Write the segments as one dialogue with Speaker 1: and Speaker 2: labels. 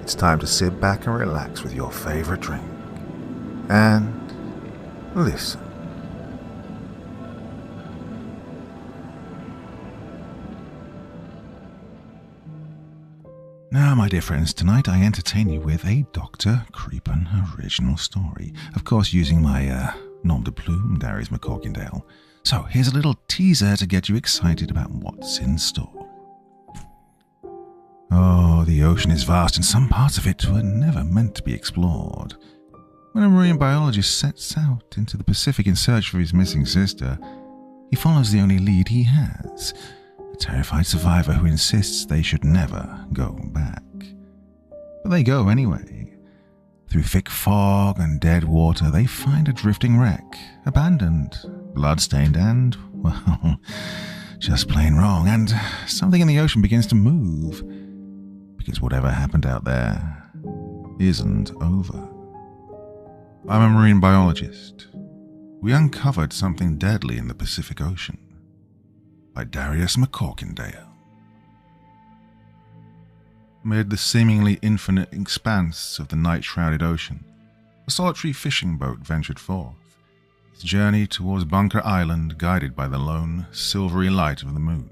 Speaker 1: it's time to sit back and relax with your favorite drink and listen. Now, my dear friends, tonight I entertain you with a Dr. CREEPEN original story. Of course, using my nom de plume, Darius McCorkindale. So, here's a little teaser to get you excited about what's in store. Oh, the ocean is vast, and some parts of it were never meant to be explored. When a marine biologist sets out into the Pacific in search for his missing sister, he follows the only lead he has, a terrified survivor who insists they should never go back. But they go anyway. Through thick fog and dead water, they find a drifting wreck, abandoned, bloodstained, and, well, just plain wrong. And something in the ocean begins to move, because whatever happened out there isn't over. I'm a marine biologist. We uncovered something deadly in the Pacific Ocean. By Darius McCorkindale. Amid the seemingly infinite expanse of the night-shrouded ocean, a solitary fishing boat ventured forth, its journey towards Bunker Island guided by the lone, silvery light of the moon.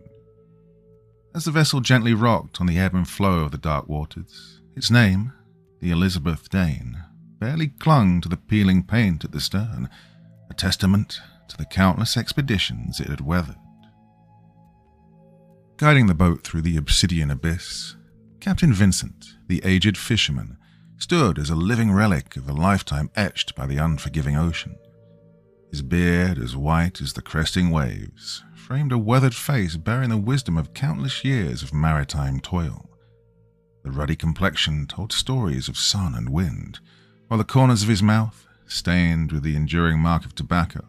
Speaker 1: As the vessel gently rocked on the ebb and flow of the dark waters, its name, the Elizabeth Dane, barely clung to the peeling paint at the stern, a testament to the countless expeditions it had weathered. Guiding the boat through the obsidian abyss, Captain Vincent, the aged fisherman, stood as a living relic of a lifetime etched by the unforgiving ocean. His beard, as white as the cresting waves, framed a weathered face bearing the wisdom of countless years of maritime toil. The ruddy complexion told stories of sun and wind, while the corners of his mouth, stained with the enduring mark of tobacco,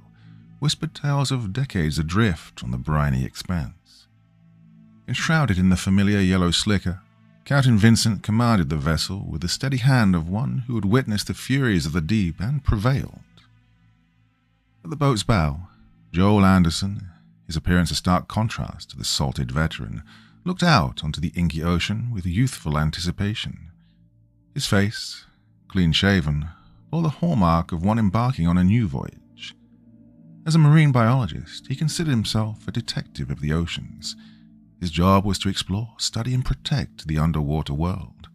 Speaker 1: whispered tales of decades adrift on the briny expanse. Enshrouded in the familiar yellow slicker, Captain Vincent commanded the vessel with the steady hand of one who had witnessed the furies of the deep and prevailed. At the boat's bow, Joel Anderson, his appearance a stark contrast to the salted veteran, looked out onto the inky ocean with youthful anticipation. His face, clean-shaven, bore the hallmark of one embarking on a new voyage. As a marine biologist, he considered himself a detective of the oceans. His job was to explore, study, and protect the underwater world.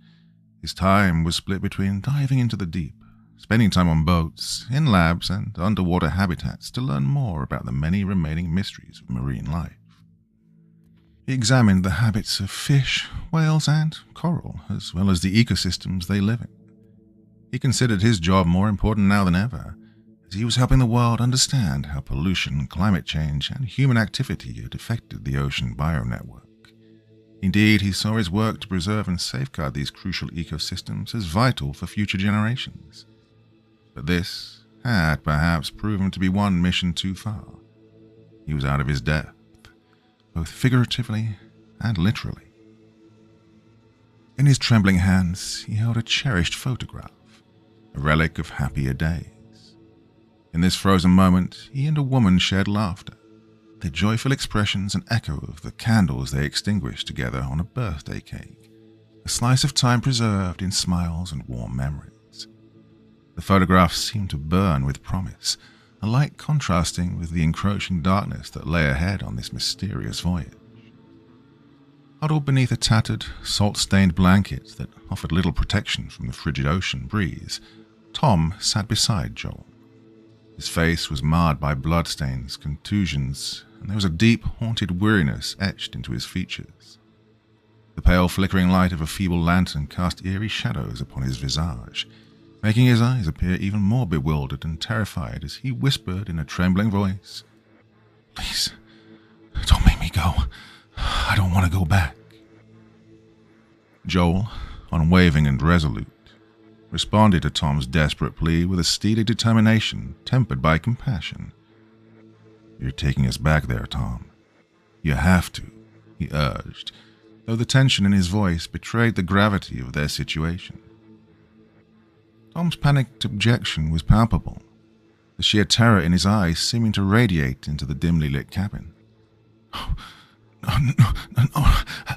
Speaker 1: His time was split between diving into the deep, spending time on boats, in labs, and underwater habitats to learn more about the many remaining mysteries of marine life. He examined the habits of fish, whales, and coral, as well as the ecosystems they live in. He considered his job more important now than ever, as he was helping the world understand how pollution, climate change, and human activity had affected the ocean bionetwork. Indeed, he saw his work to preserve and safeguard these crucial ecosystems as vital for future generations. But this had perhaps proven to be one mission too far. He was out of his depth, both figuratively and literally. In his trembling hands, he held a cherished photograph, a relic of happier days. In this frozen moment, he and a woman shared laughter, their joyful expressions an echo of the candles they extinguished together on a birthday cake, a slice of time preserved in smiles and warm memories. The photograph seemed to burn with promise, a light contrasting with the encroaching darkness that lay ahead on this mysterious voyage. Huddled beneath a tattered, salt-stained blanket that offered little protection from the frigid ocean breeze, Tom sat beside Joel. His face was marred by bloodstains, contusions, and there was a deep, haunted weariness etched into his features. The pale, flickering light of a feeble lantern cast eerie shadows upon his visage, making his eyes appear even more bewildered and terrified as he whispered in a trembling voice, "Please, don't make me go. I don't want to go back." Joel, unwavering and resolute, responded to Tom's desperate plea with a steely determination tempered by compassion. "You're taking us back there, Tom. You have to," he urged, though the tension in his voice betrayed the gravity of their situation. Tom's panicked objection was palpable, the sheer terror in his eyes seeming to radiate into the dimly lit cabin. "Oh, no,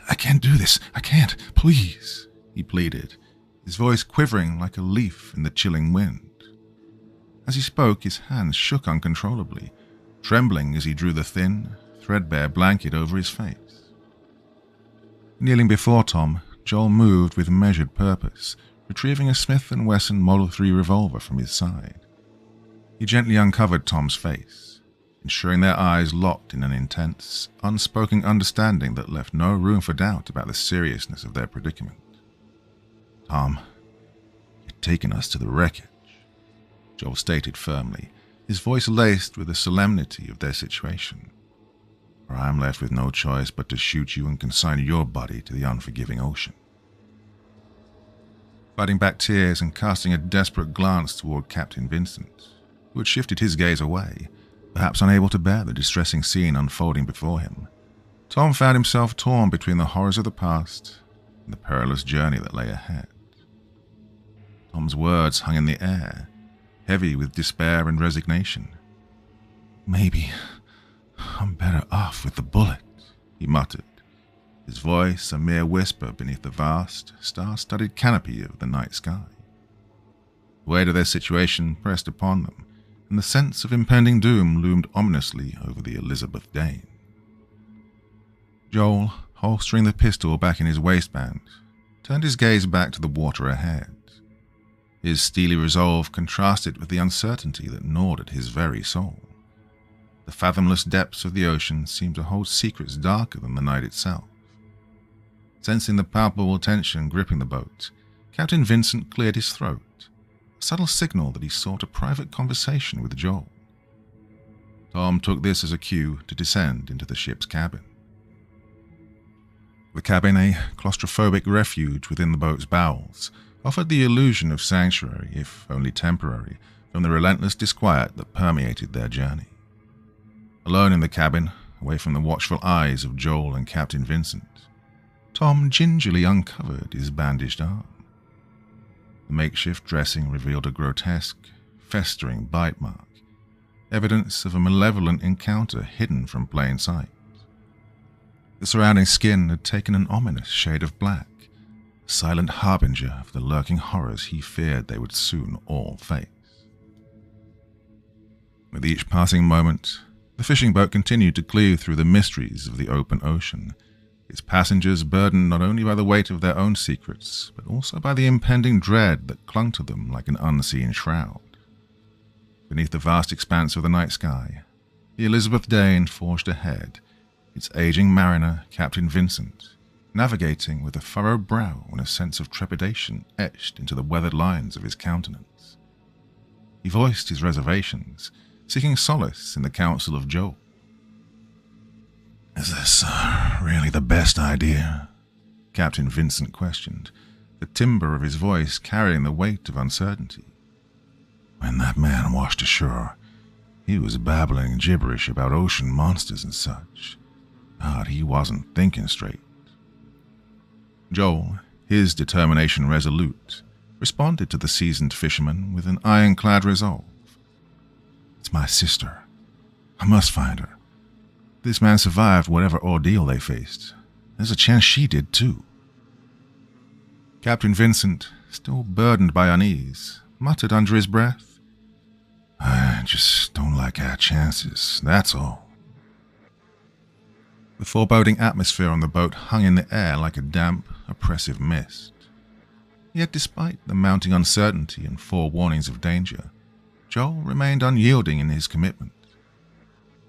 Speaker 1: I can't do this. I can't, please," he pleaded, his voice quivering like a leaf in the chilling wind. As he spoke, his hands shook uncontrollably, trembling as he drew the thin, threadbare blanket over his face. Kneeling before Tom, Joel moved with measured purpose, retrieving a Smith & Wesson Model 3 revolver from his side. He gently uncovered Tom's face, ensuring their eyes locked in an intense, unspoken understanding that left no room for doubt about the seriousness of their predicament. "Tom, you're taking us to the wreckage," Joel stated firmly, his voice laced with the solemnity of their situation. "Or I'm left with no choice but to shoot you and consign your body to the unforgiving ocean." Fighting back tears and casting a desperate glance toward Captain Vincent, who had shifted his gaze away, perhaps unable to bear the distressing scene unfolding before him, Tom found himself torn between the horrors of the past and the perilous journey that lay ahead. Tom's words hung in the air, heavy with despair and resignation. "Maybe I'm better off with the bullet," he muttered, his voice a mere whisper beneath the vast, star-studded canopy of the night sky. The weight of their situation pressed upon them, and the sense of impending doom loomed ominously over the Elizabeth Dane. Joel, holstering the pistol back in his waistband, turned his gaze back to the water ahead. His steely resolve contrasted with the uncertainty that gnawed at his very soul. The fathomless depths of the ocean seemed to hold secrets darker than the night itself. Sensing the palpable tension gripping the boat, Captain Vincent cleared his throat, a subtle signal that he sought a private conversation with Joel. Tom took this as a cue to descend into the ship's cabin. The cabin, a claustrophobic refuge within the boat's bowels, offered the illusion of sanctuary, if only temporary, from the relentless disquiet that permeated their journey. Alone in the cabin, away from the watchful eyes of Joel and Captain Vincent, Tom gingerly uncovered his bandaged arm. The makeshift dressing revealed a grotesque, festering bite mark, evidence of a malevolent encounter hidden from plain sight. The surrounding skin had taken an ominous shade of black, a silent harbinger of the lurking horrors he feared they would soon all face. With each passing moment, the fishing boat continued to cleave through the mysteries of the open ocean, its passengers burdened not only by the weight of their own secrets, but also by the impending dread that clung to them like an unseen shroud. Beneath the vast expanse of the night sky, the Elizabeth Dane forged ahead, its aging mariner, Captain Vincent, navigating with a furrowed brow and a sense of trepidation etched into the weathered lines of his countenance. He voiced his reservations, seeking solace in the counsel of Joel. "Is this really the best idea?" Captain Vincent questioned, the timbre of his voice carrying the weight of uncertainty. "When that man washed ashore, he was babbling gibberish about ocean monsters and such. But he wasn't thinking straight." Joel, his determination resolute, responded to the seasoned fisherman with an ironclad resolve. "It's my sister. I must find her. This man survived whatever ordeal they faced. There's a chance she did too." Captain Vincent, still burdened by unease, muttered under his breath, "I just don't like our chances, that's all." The foreboding atmosphere on the boat hung in the air like a damp, oppressive mist. Yet despite the mounting uncertainty and forewarnings of danger, Joel remained unyielding in his commitment.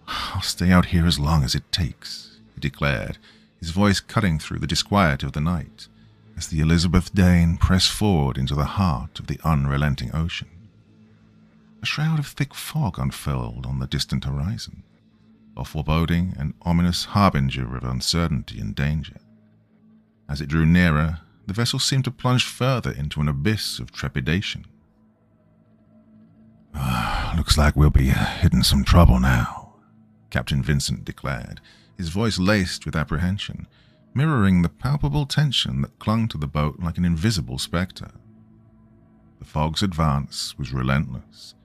Speaker 1: "I'll stay out here as long as it takes," he declared, his voice cutting through the disquiet of the night, as the Elizabeth Dane pressed forward into the heart of the unrelenting ocean. A shroud of thick fog unfurled on the distant horizon, a foreboding and ominous harbinger of uncertainty and danger. As it drew nearer, the vessel seemed to plunge further into an abyss of trepidation. "Looks like we'll be hitting some trouble now," Captain Vincent declared, his voice laced with apprehension, mirroring the palpable tension that clung to the boat like an invisible spectre. The fog's advance was relentless,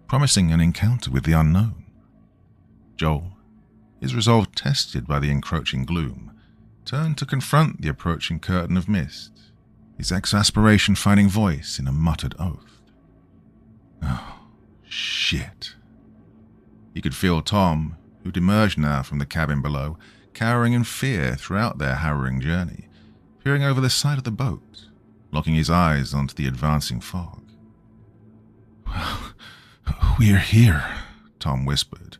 Speaker 1: promising an encounter with the unknown. Joel, his resolve tested by the encroaching gloom, turned to confront the approaching curtain of mist, his exasperation finding voice in a muttered oath. Oh, shit. He could feel Tom, who'd emerged now from the cabin below, cowering in fear throughout their harrowing journey, peering over the side of the boat, locking his eyes onto the advancing fog. "Well, we're here," Tom whispered,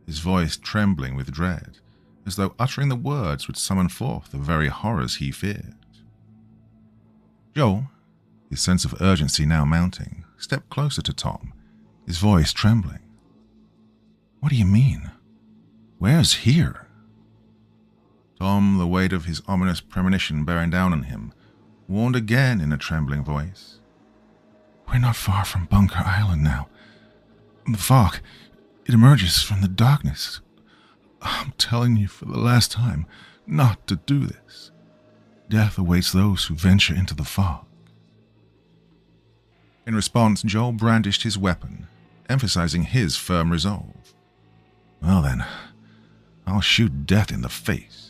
Speaker 1: his voice trembling with dread, as though uttering the words would summon forth the very horrors he feared. Joel, his sense of urgency now mounting, stepped closer to Tom, his voice trembling. "What do you mean? Where's here?" Tom, the weight of his ominous premonition bearing down on him, warned again in a trembling voice. "We're not far from Bunker Island now. The fog, it emerges from the darkness. I'm telling you for the last time not to do this. Death awaits those who venture into the fog." In response, Joel brandished his weapon, emphasizing his firm resolve. "Well then, I'll shoot death in the face."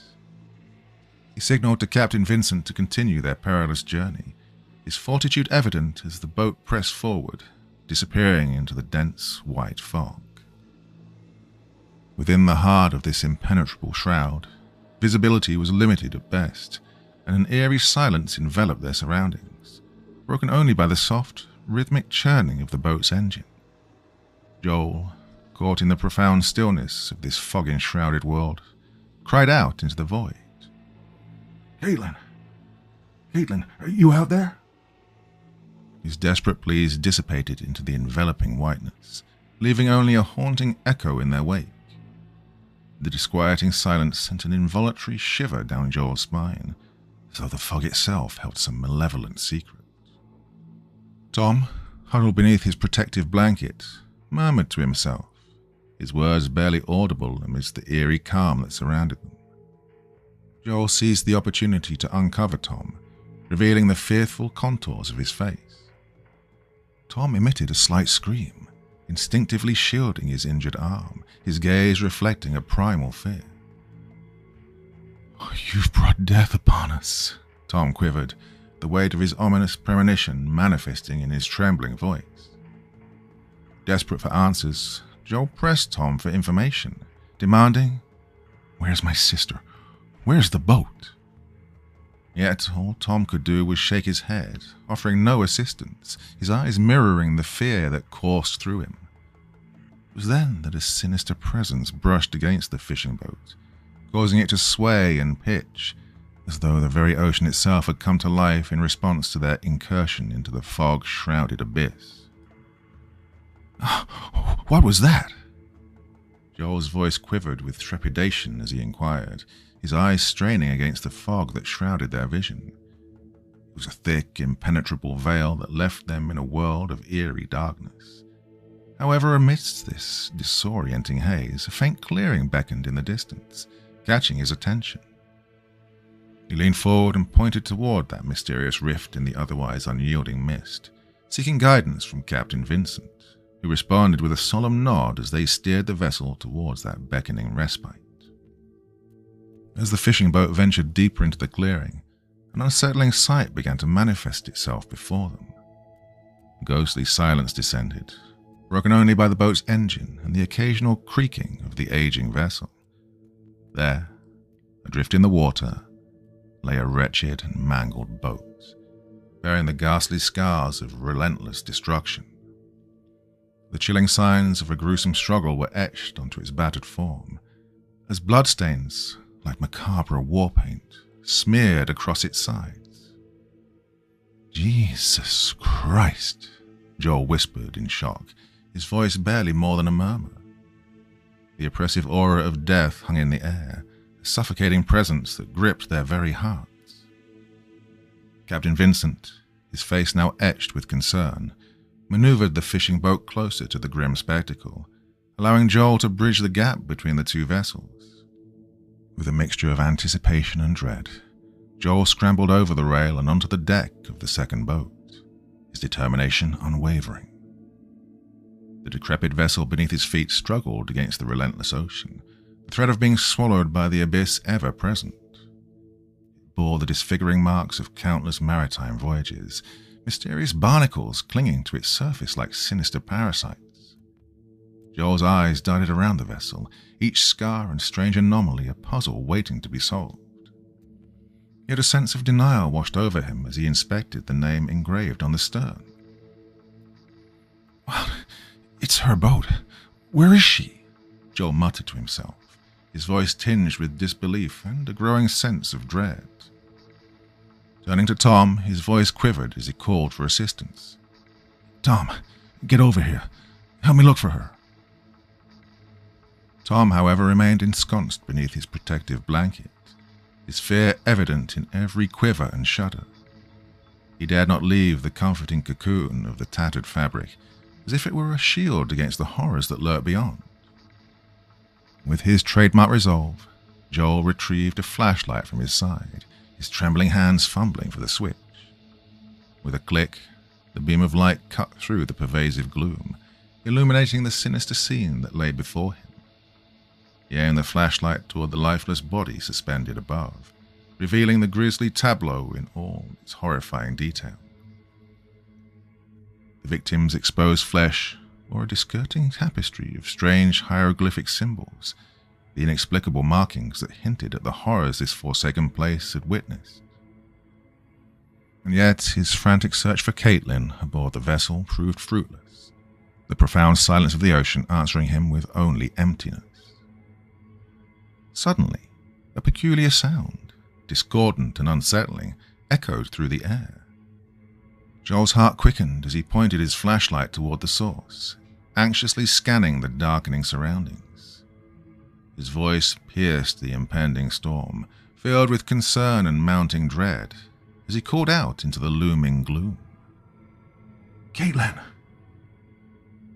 Speaker 1: He signaled to Captain Vincent to continue their perilous journey, his fortitude evident as the boat pressed forward, disappearing into the dense white fog. Within the heart of this impenetrable shroud, visibility was limited at best, and an eerie silence enveloped their surroundings, broken only by the soft, rhythmic churning of the boat's engine. Joel, caught in the profound stillness of this fog-enshrouded world, cried out into the void. Caitlin, are you out there?" His desperate pleas dissipated into the enveloping whiteness, leaving only a haunting echo in their wake. The disquieting silence sent an involuntary shiver down Joel's spine, as though the fog itself held some malevolent secret. Tom, huddled beneath his protective blanket, murmured to himself, his words barely audible amidst the eerie calm that surrounded them. Joel seized the opportunity to uncover Tom, revealing the fearful contours of his face. Tom emitted a slight scream, instinctively shielding his injured arm, his gaze reflecting a primal fear. "Oh, you've brought death upon us," Tom quivered, the weight of his ominous premonition manifesting in his trembling voice. Desperate for answers, Joel pressed Tom for information, demanding, "Where's my sister? Where's the boat?" Yet all Tom could do was shake his head, offering no assistance, his eyes mirroring the fear that coursed through him. It was then that a sinister presence brushed against the fishing boat, causing it to sway and pitch, as though the very ocean itself had come to life in response to their incursion into the fog-shrouded abyss. "What was that?" Joel's voice quivered with trepidation as he inquired, his eyes straining against the fog that shrouded their vision. It was a thick, impenetrable veil that left them in a world of eerie darkness. However, amidst this disorienting haze, a faint clearing beckoned in the distance, catching his attention. He leaned forward and pointed toward that mysterious rift in the otherwise unyielding mist, seeking guidance from Captain Vincent, who responded with a solemn nod as they steered the vessel towards that beckoning respite. As the fishing boat ventured deeper into the clearing, an unsettling sight began to manifest itself before them. Ghostly silence descended, broken only by the boat's engine and the occasional creaking of the aging vessel. There, adrift in the water, lay a wretched and mangled boat, bearing the ghastly scars of relentless destruction. The chilling signs of a gruesome struggle were etched onto its battered form, as bloodstains, like macabre war paint, smeared across its sides. "Jesus Christ," Joel whispered in shock, his voice barely more than a murmur. The oppressive aura of death hung in the air, a suffocating presence that gripped their very hearts. Captain Vincent, his face now etched with concern, maneuvered the fishing boat closer to the grim spectacle, allowing Joel to bridge the gap between the two vessels. With a mixture of anticipation and dread, Joel scrambled over the rail and onto the deck of the second boat, his determination unwavering. The decrepit vessel beneath his feet struggled against the relentless ocean, the threat of being swallowed by the abyss ever present. It bore the disfiguring marks of countless maritime voyages, mysterious barnacles clinging to its surface like sinister parasites. Joel's eyes darted around the vessel, each scar and strange anomaly a puzzle waiting to be solved. Yet a sense of denial washed over him as he inspected the name engraved on the stern. "Well, it's her boat. Where is she?" Joel muttered to himself, his voice tinged with disbelief and a growing sense of dread. Turning to Tom, his voice quivered as he called for assistance. "Tom, get over here. Help me look for her." Tom, however, remained ensconced beneath his protective blanket, his fear evident in every quiver and shudder. He dared not leave the comforting cocoon of the tattered fabric, as if it were a shield against the horrors that lurked beyond. With his trademark resolve, Joel retrieved a flashlight from his side, his trembling hands fumbling for the switch. With a click, the beam of light cut through the pervasive gloom, illuminating the sinister scene that lay before him. He aimed the flashlight toward the lifeless body suspended above, revealing the grisly tableau in all its horrifying detail. The victim's exposed flesh wore a disconcerting tapestry of strange hieroglyphic symbols, the inexplicable markings that hinted at the horrors this forsaken place had witnessed. And yet his frantic search for Caitlin aboard the vessel proved fruitless, the profound silence of the ocean answering him with only emptiness. Suddenly, a peculiar sound, discordant and unsettling, echoed through the air. Joel's heart quickened as he pointed his flashlight toward the source, anxiously scanning the darkening surroundings. His voice pierced the impending storm, filled with concern and mounting dread, as he called out into the looming gloom. "Caitlin!"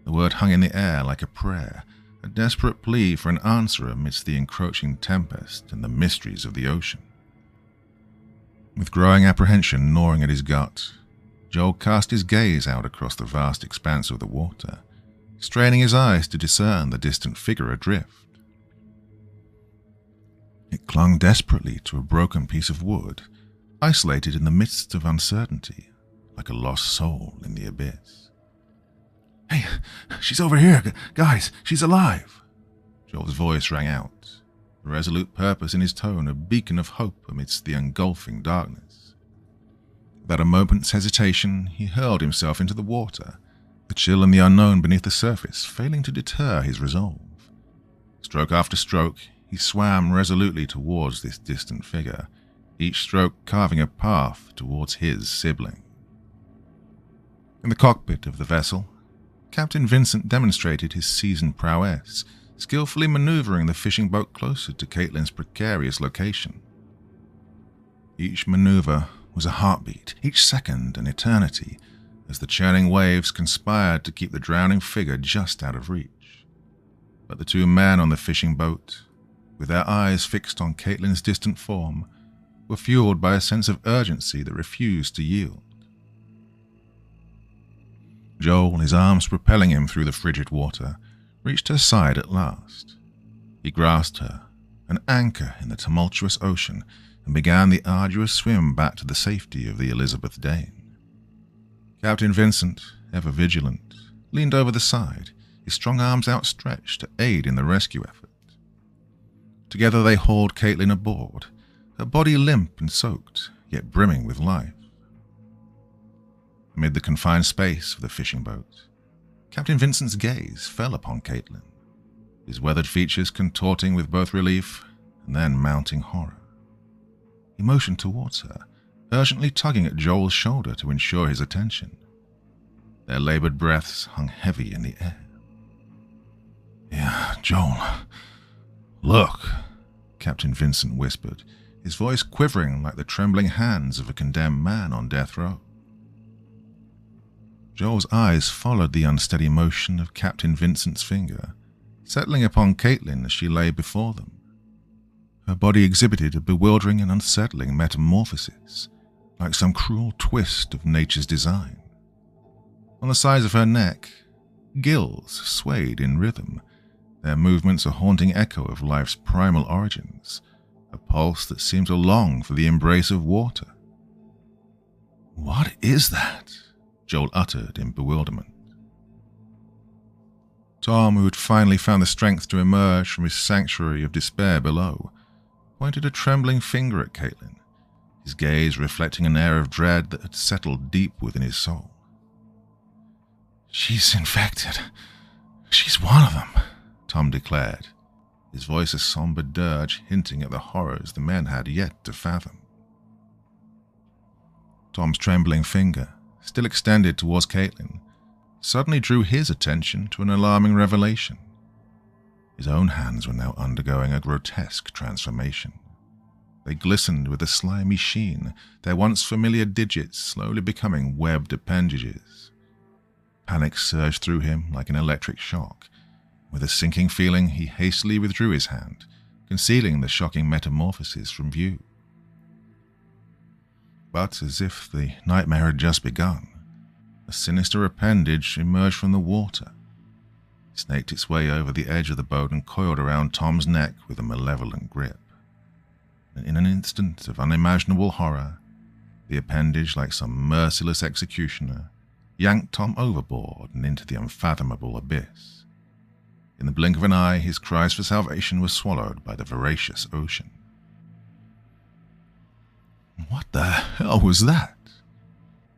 Speaker 1: The word hung in the air like a prayer, a desperate plea for an answer amidst the encroaching tempest and the mysteries of the ocean. With growing apprehension gnawing at his gut, Joel cast his gaze out across the vast expanse of the water, straining his eyes to discern the distant figure adrift. It clung desperately to a broken piece of wood, isolated in the midst of uncertainty, like a lost soul in the abyss. "Hey, she's over here, guys, she's alive!" Joel's voice rang out, a resolute purpose in his tone, a beacon of hope amidst the engulfing darkness. Without a moment's hesitation, he hurled himself into the water, the chill and the unknown beneath the surface failing to deter his resolve. Stroke after stroke, he swam resolutely towards this distant figure, each stroke carving a path towards his sibling. In the cockpit of the vessel, Captain Vincent demonstrated his seasoned prowess, skillfully maneuvering the fishing boat closer to Caitlin's precarious location. Each maneuver was a heartbeat, each second an eternity, as the churning waves conspired to keep the drowning figure just out of reach. But the two men on the fishing boat, with their eyes fixed on Caitlin's distant form, were fueled by a sense of urgency that refused to yield. Joel, his arms propelling him through the frigid water, reached her side at last. He grasped her, an anchor in the tumultuous ocean, and began the arduous swim back to the safety of the Elizabeth Dane. Captain Vincent, ever vigilant, leaned over the side, his strong arms outstretched to aid in the rescue effort. Together they hauled Caitlin aboard, her body limp and soaked, yet brimming with life. Amid the confined space of the fishing boat, Captain Vincent's gaze fell upon Caitlin, his weathered features contorting with both relief and then mounting horror. He motioned towards her, urgently tugging at Joel's shoulder to ensure his attention. Their labored breaths hung heavy in the air. "Yeah, Joel, look," Captain Vincent whispered, his voice quivering like the trembling hands of a condemned man on death row. Joel's eyes followed the unsteady motion of Captain Vincent's finger, settling upon Caitlin as she lay before them. Her body exhibited a bewildering and unsettling metamorphosis, like some cruel twist of nature's design. On the sides of her neck, gills swayed in rhythm, their movements a haunting echo of life's primal origins, a pulse that seemed to long for the embrace of water. "What is that?" Joel uttered in bewilderment. Tom, who had finally found the strength to emerge from his sanctuary of despair below, pointed a trembling finger at Caitlin, his gaze reflecting an air of dread that had settled deep within his soul. "She's infected. She's one of them," Tom declared, his voice a somber dirge hinting at the horrors the men had yet to fathom. Tom's trembling finger, still extended towards Caitlin, suddenly drew his attention to an alarming revelation. His own hands were now undergoing a grotesque transformation. They glistened with a slimy sheen, their once familiar digits slowly becoming webbed appendages. Panic surged through him like an electric shock. With a sinking feeling, he hastily withdrew his hand, concealing the shocking metamorphosis from view. But as if the nightmare had just begun, a sinister appendage emerged from the water. It snaked its way over the edge of the boat and coiled around Tom's neck with a malevolent grip. And in an instant of unimaginable horror, the appendage, like some merciless executioner, yanked Tom overboard and into the unfathomable abyss. In the blink of an eye, his cries for salvation were swallowed by the voracious ocean. "What the hell was that?"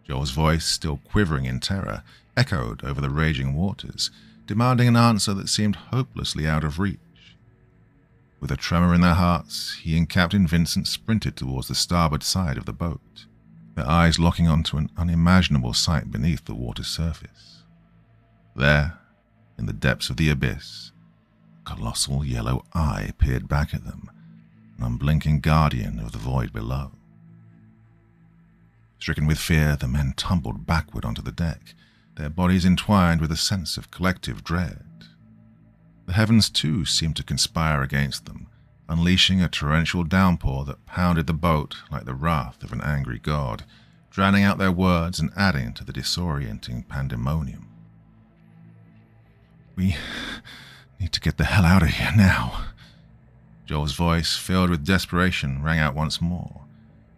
Speaker 1: Joel's voice, still quivering in terror, echoed over the raging waters, demanding an answer that seemed hopelessly out of reach. With a tremor in their hearts, he and Captain Vincent sprinted towards the starboard side of the boat, their eyes locking onto an unimaginable sight beneath the water's surface. There, in the depths of the abyss, a colossal yellow eye peered back at them, an unblinking guardian of the void below. Stricken with fear, the men tumbled backward onto the deck, their bodies entwined with a sense of collective dread. The heavens, too, seemed to conspire against them, unleashing a torrential downpour that pounded the boat like the wrath of an angry god, drowning out their words and adding to the disorienting pandemonium. "We need to get the hell out of here now." Joel's voice, filled with desperation, rang out once more,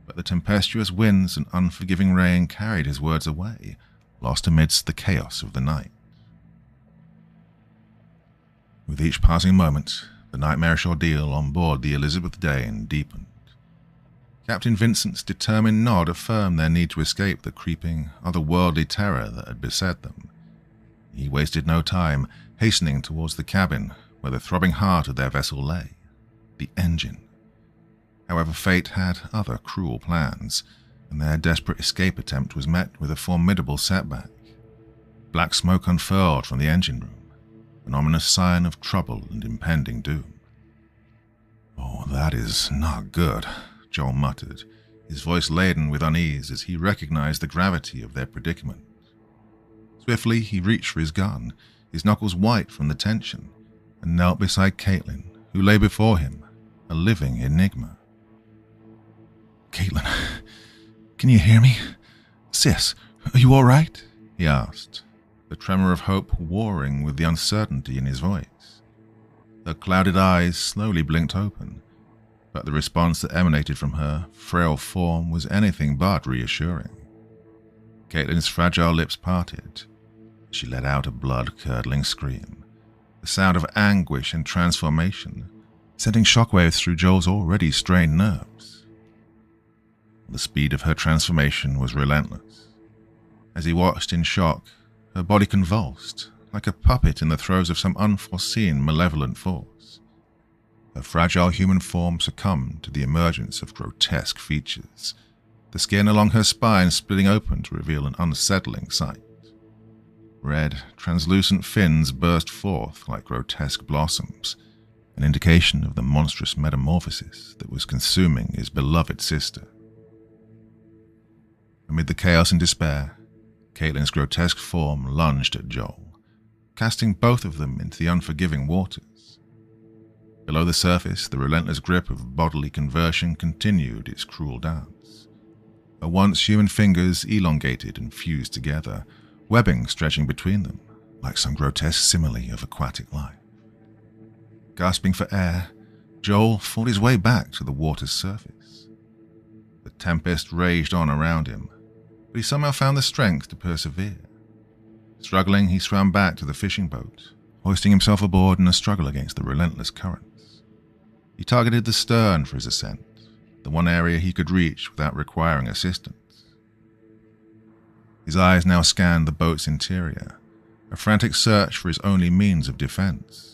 Speaker 1: but the tempestuous winds and unforgiving rain carried his words away, lost amidst the chaos of the night. With each passing moment, the nightmarish ordeal on board the Elizabeth Dane deepened. Captain Vincent's determined nod affirmed their need to escape the creeping, otherworldly terror that had beset them. He wasted no time, hastening towards the cabin where the throbbing heart of their vessel lay, the engine. However, fate had other cruel plans, and their desperate escape attempt was met with a formidable setback. Black smoke unfurled from the engine room, an ominous sign of trouble and impending doom. "Oh, that is not good," Joel muttered, his voice laden with unease as he recognized the gravity of their predicament. Swiftly, he reached for his gun, his knuckles white from the tension, and knelt beside Caitlin, who lay before him, a living enigma. "Caitlin, can you hear me? Sis, are you all right?" he asked, the tremor of hope warring with the uncertainty in his voice. Her clouded eyes slowly blinked open, but the response that emanated from her frail form was anything but reassuring. Caitlin's fragile lips parted. She let out a blood-curdling scream, the sound of anguish and transformation, sending shockwaves through Joel's already strained nerves. The speed of her transformation was relentless. As he watched in shock, her body convulsed, like a puppet in the throes of some unforeseen malevolent force. Her fragile human form succumbed to the emergence of grotesque features, the skin along her spine splitting open to reveal an unsettling sight. Red, translucent fins burst forth like grotesque blossoms, an indication of the monstrous metamorphosis that was consuming his beloved sister. Amid the chaos and despair, Caitlin's grotesque form lunged at Joel, casting both of them into the unforgiving waters. Below the surface, the relentless grip of bodily conversion continued its cruel dance. Her once human fingers elongated and fused together, webbing stretching between them, like some grotesque simile of aquatic life. Gasping for air, Joel fought his way back to the water's surface. The tempest raged on around him, but he somehow found the strength to persevere. Struggling, he swam back to the fishing boat, hoisting himself aboard in a struggle against the relentless currents. He targeted the stern for his ascent, the one area he could reach without requiring assistance. His eyes now scanned the boat's interior, a frantic search for his only means of defense.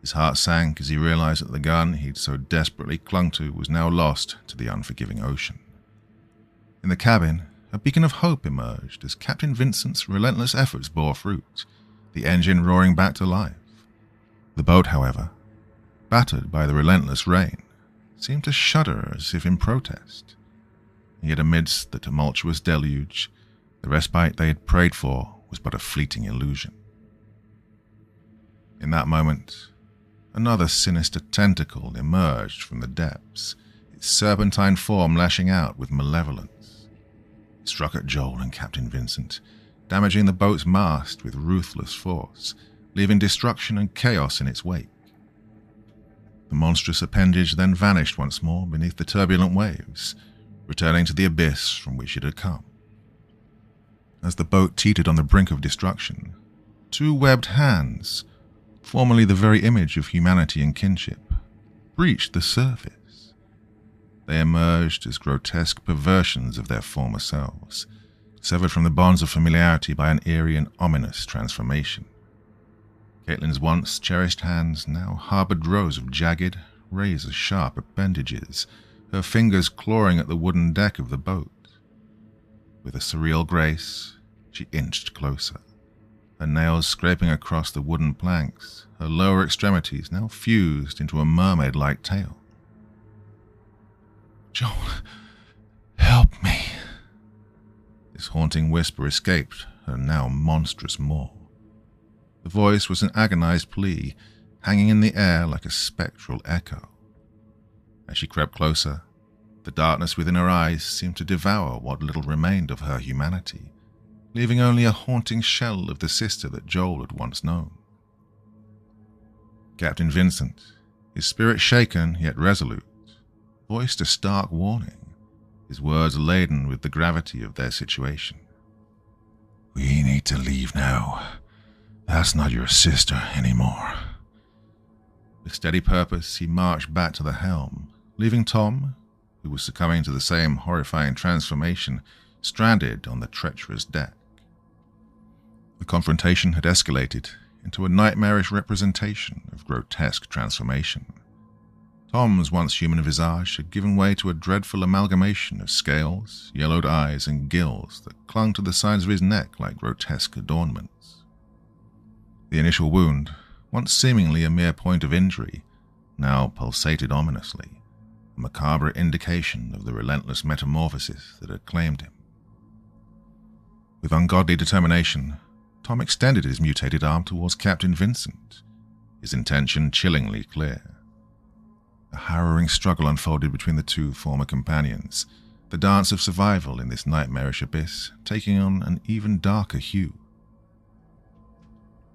Speaker 1: His heart sank as he realized that the gun he'd so desperately clung to was now lost to the unforgiving ocean. In the cabin, a beacon of hope emerged as Captain Vincent's relentless efforts bore fruit, the engine roaring back to life. The boat, however, battered by the relentless rain, seemed to shudder as if in protest. Yet amidst the tumultuous deluge, the respite they had prayed for was but a fleeting illusion. In that moment, another sinister tentacle emerged from the depths, its serpentine form lashing out with malevolence. It struck at Joel and Captain Vincent, damaging the boat's mast with ruthless force, leaving destruction and chaos in its wake. The monstrous appendage then vanished once more beneath the turbulent waves, returning to the abyss from which it had come. As the boat teetered on the brink of destruction, two webbed hands, formerly the very image of humanity and kinship, breached the surface. They emerged as grotesque perversions of their former selves, severed from the bonds of familiarity by an eerie and ominous transformation. Caitlin's once cherished hands now harbored rows of jagged, razor-sharp appendages, her fingers clawing at the wooden deck of the boat. With a surreal grace, she inched closer, her nails scraping across the wooden planks, her lower extremities now fused into a mermaid-like tail. "Joel, help me." This haunting whisper escaped her now monstrous maw. The voice was an agonized plea, hanging in the air like a spectral echo. As she crept closer, the darkness within her eyes seemed to devour what little remained of her humanity, leaving only a haunting shell of the sister that Joel had once known. Captain Vincent, his spirit shaken yet resolute, voiced a stark warning, his words laden with the gravity of their situation. "We need to leave now. That's not your sister anymore." With steady purpose, he marched back to the helm, leaving Tom, who was succumbing to the same horrifying transformation, stranded on the treacherous deck. The confrontation had escalated into a nightmarish representation of grotesque transformation. Tom's once human visage had given way to a dreadful amalgamation of scales, yellowed eyes, and gills that clung to the sides of his neck like grotesque adornments. The initial wound, once seemingly a mere point of injury, now pulsated ominously, a macabre indication of the relentless metamorphosis that had claimed him. With ungodly determination, Tom extended his mutated arm towards Captain Vincent, his intention chillingly clear. A harrowing struggle unfolded between the two former companions, the dance of survival in this nightmarish abyss taking on an even darker hue.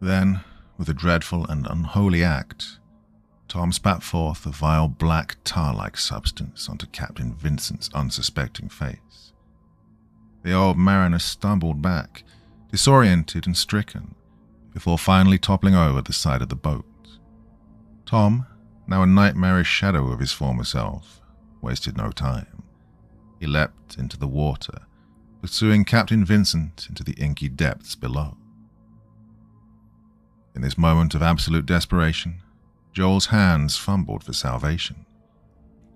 Speaker 1: Then, with a dreadful and unholy act, Tom spat forth a vile black tar-like substance onto Captain Vincent's unsuspecting face. The old mariner stumbled back, disoriented and stricken, before finally toppling over the side of the boat. Tom, now a nightmarish shadow of his former self, wasted no time. He leapt into the water, pursuing Captain Vincent into the inky depths below. In this moment of absolute desperation, Joel's hands fumbled for salvation.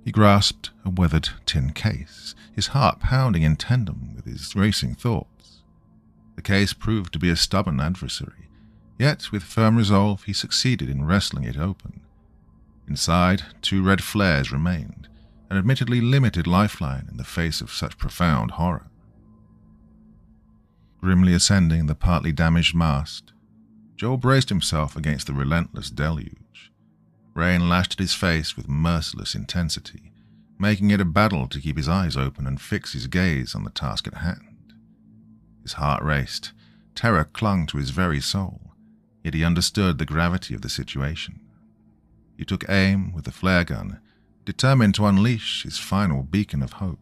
Speaker 1: He grasped a weathered tin case, his heart pounding in tandem with his racing thoughts. The case proved to be a stubborn adversary, yet with firm resolve he succeeded in wrestling it open. Inside, 2 red flares remained, an admittedly limited lifeline in the face of such profound horror. Grimly ascending the partly damaged mast, Joel braced himself against the relentless deluge. Rain lashed at his face with merciless intensity, making it a battle to keep his eyes open and fix his gaze on the task at hand. His heart raced, terror clung to his very soul, yet he understood the gravity of the situation. He took aim with the flare gun, determined to unleash his final beacon of hope.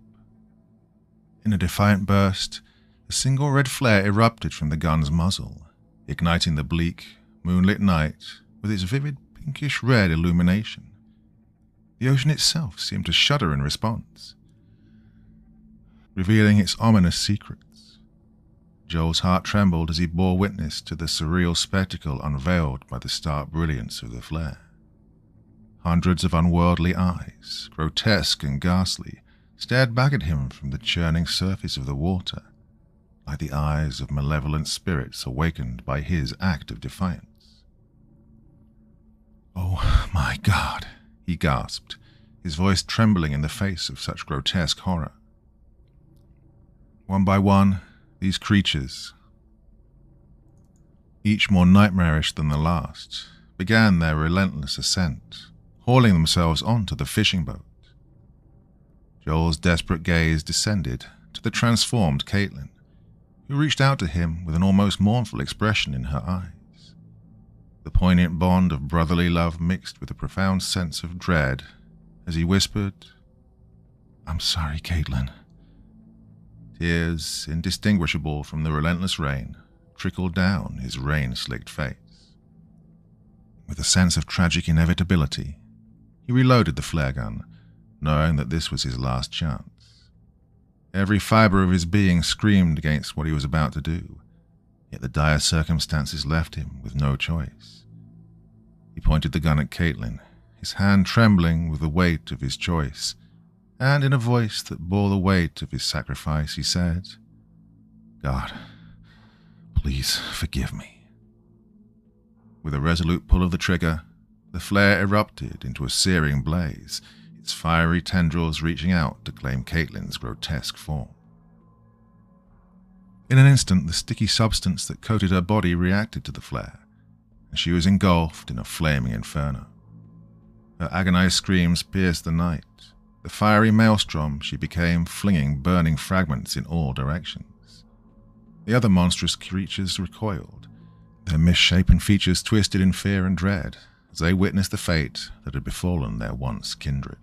Speaker 1: In a defiant burst, a single red flare erupted from the gun's muzzle, igniting the bleak, moonlit night with its vivid pinkish-red illumination. The ocean itself seemed to shudder in response, revealing its ominous secrets. Joel's heart trembled as he bore witness to the surreal spectacle unveiled by the stark brilliance of the flare. Hundreds of unworldly eyes, grotesque and ghastly, stared back at him from the churning surface of the water, like the eyes of malevolent spirits awakened by his act of defiance. "Oh my God," he gasped, his voice trembling in the face of such grotesque horror. One by one, these creatures, each more nightmarish than the last, began their relentless ascent, hauling themselves onto the fishing boat. Joel's desperate gaze descended to the transformed Caitlin, who reached out to him with an almost mournful expression in her eyes. The poignant bond of brotherly love mixed with a profound sense of dread as he whispered, "I'm sorry, Caitlin." Tears, indistinguishable from the relentless rain, trickled down his rain-slicked face. With a sense of tragic inevitability, he reloaded the flare gun, knowing that this was his last chance. Every fiber of his being screamed against what he was about to do, yet the dire circumstances left him with no choice. He pointed the gun at Caitlin, his hand trembling with the weight of his choice, and in a voice that bore the weight of his sacrifice, he said, "God, please forgive me." With a resolute pull of the trigger, the flare erupted into a searing blaze, its fiery tendrils reaching out to claim Caitlin's grotesque form. In an instant, the sticky substance that coated her body reacted to the flare, and she was engulfed in a flaming inferno. Her agonized screams pierced the night, the fiery maelstrom she became flinging burning fragments in all directions. The other monstrous creatures recoiled, their misshapen features twisted in fear and dread as they witnessed the fate that had befallen their once kindred.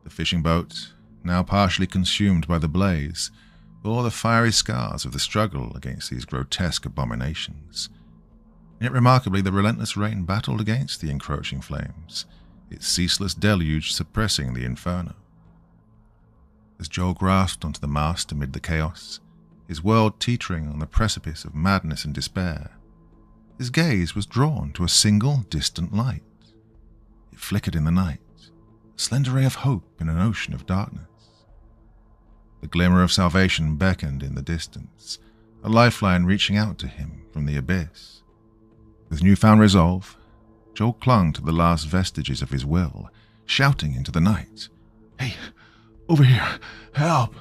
Speaker 1: The fishing boat, now partially consumed by the blaze, bore the fiery scars of the struggle against these grotesque abominations. Yet remarkably, the relentless rain battled against the encroaching flames, its ceaseless deluge suppressing the inferno. As Joel grasped onto the mast amid the chaos, his world teetering on the precipice of madness and despair, his gaze was drawn to a single distant light. It flickered in the night, a slender ray of hope in an ocean of darkness. The glimmer of salvation beckoned in the distance, a lifeline reaching out to him from the abyss. With newfound resolve, Joel clung to the last vestiges of his will, shouting into the night, "Hey, over here, help!"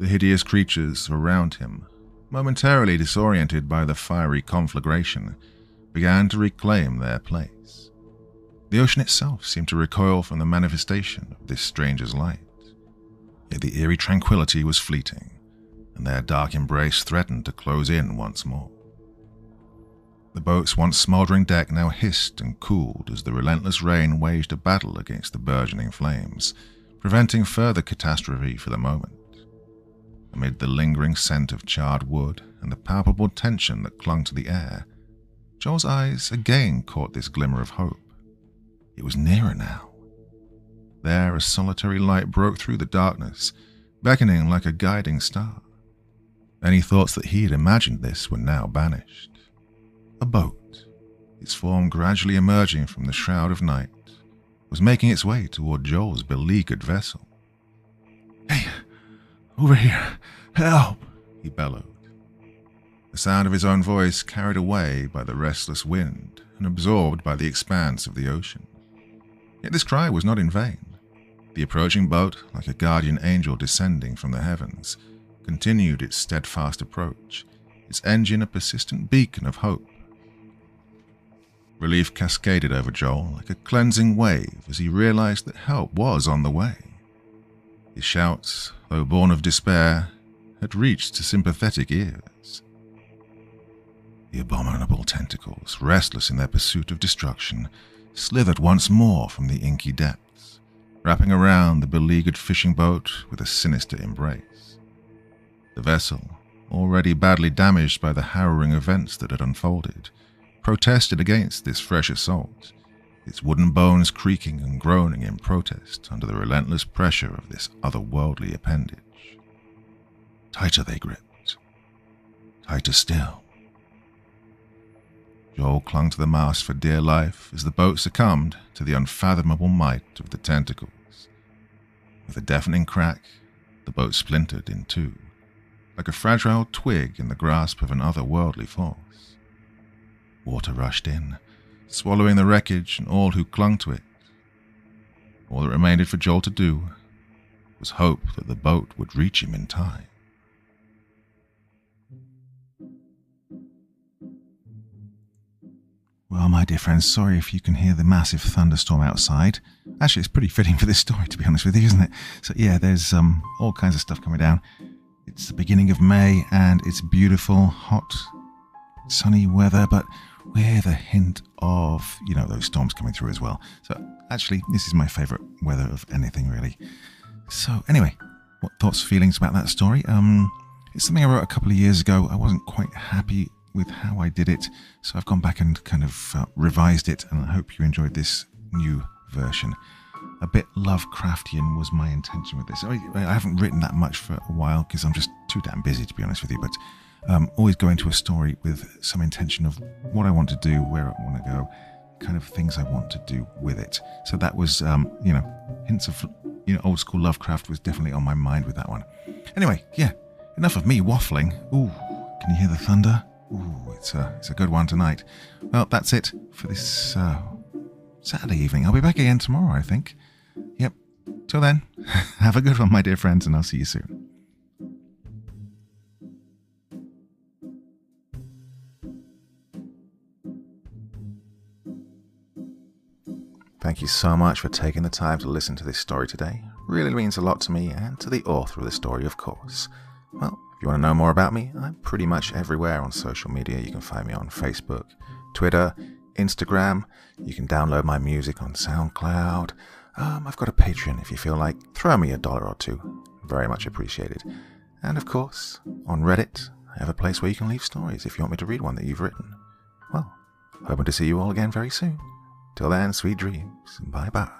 Speaker 1: The hideous creatures around him, momentarily disoriented by the fiery conflagration, began to reclaim their place. The ocean itself seemed to recoil from the manifestation of this stranger's light. Yet the eerie tranquility was fleeting, and their dark embrace threatened to close in once more. The boat's once smoldering deck now hissed and cooled as the relentless rain waged a battle against the burgeoning flames, preventing further catastrophe for the moment. Amid the lingering scent of charred wood and the palpable tension that clung to the air, Joel's eyes again caught this glimmer of hope. It was nearer now. There, a solitary light broke through the darkness, beckoning like a guiding star. Any thoughts that he had imagined this were now banished. A boat, its form gradually emerging from the shroud of night, was making its way toward Joel's beleaguered vessel. "Hey, over here, help!" he bellowed. The sound of his own voice carried away by the restless wind and absorbed by the expanse of the ocean. Yet this cry was not in vain. The approaching boat, like a guardian angel descending from the heavens, continued its steadfast approach, its engine a persistent beacon of hope. Relief cascaded over Joel like a cleansing wave as he realized that help was on the way. His shouts, though born of despair, had reached sympathetic ears. The abominable tentacles, restless in their pursuit of destruction, slithered once more from the inky depths, wrapping around the beleaguered fishing boat with a sinister embrace. The vessel, already badly damaged by the harrowing events that had unfolded, protested against this fresh assault, its wooden bones creaking and groaning in protest under the relentless pressure of this otherworldly appendage. Tighter they gripped, tighter still. Joel clung to the mast for dear life as the boat succumbed to the unfathomable might of the tentacles. With a deafening crack, the boat splintered in two, like a fragile twig in the grasp of an otherworldly force. Water rushed in, swallowing the wreckage and all who clung to it. All that remained for Joel to do was hope that the boat would reach him in time. Well, my dear friends, sorry if you can hear the massive thunderstorm outside. Actually, it's pretty fitting for this story, to be honest with you, isn't it? So yeah, there's all kinds of stuff coming down. It's the beginning of May, and it's beautiful, hot, sunny weather, but with a hint of, those storms coming through as well. So actually, this is my favourite weather of anything, really. So anyway, what thoughts, feelings about that story? It's something I wrote a couple of years ago. I wasn't quite happy with how I did it, so I've gone back and kind of revised it, and I hope you enjoyed this new version. A bit Lovecraftian was my intention with this. I haven't written that much for a while because I'm just too damn busy, to be honest with you, but always go into a story with some intention of what I want to do, where I want to go, kind of things I want to do with it. So that was, hints of, old school Lovecraft was definitely on my mind with that one. Anyway, yeah, enough of me waffling. Ooh, can you hear the thunder? Ooh, it's a good one tonight. Well, that's it for this Saturday evening. I'll be back again tomorrow, I think. Yep. Till then, have a good one, my dear friends, and I'll see you soon. Thank you so much for taking the time to listen to this story today. Really means a lot to me and to the author of the story, of course. Well, if you want to know more about me, I'm pretty much everywhere on social media. You can find me on Facebook, Twitter, Instagram. You can download my music on SoundCloud. I've got a Patreon if you feel like. Throw me $1 or $2. Very much appreciated. And of course, on Reddit, I have a place where you can leave stories if you want me to read one that you've written. Well, hoping to see you all again very soon. Till then, sweet dreams. Bye-bye.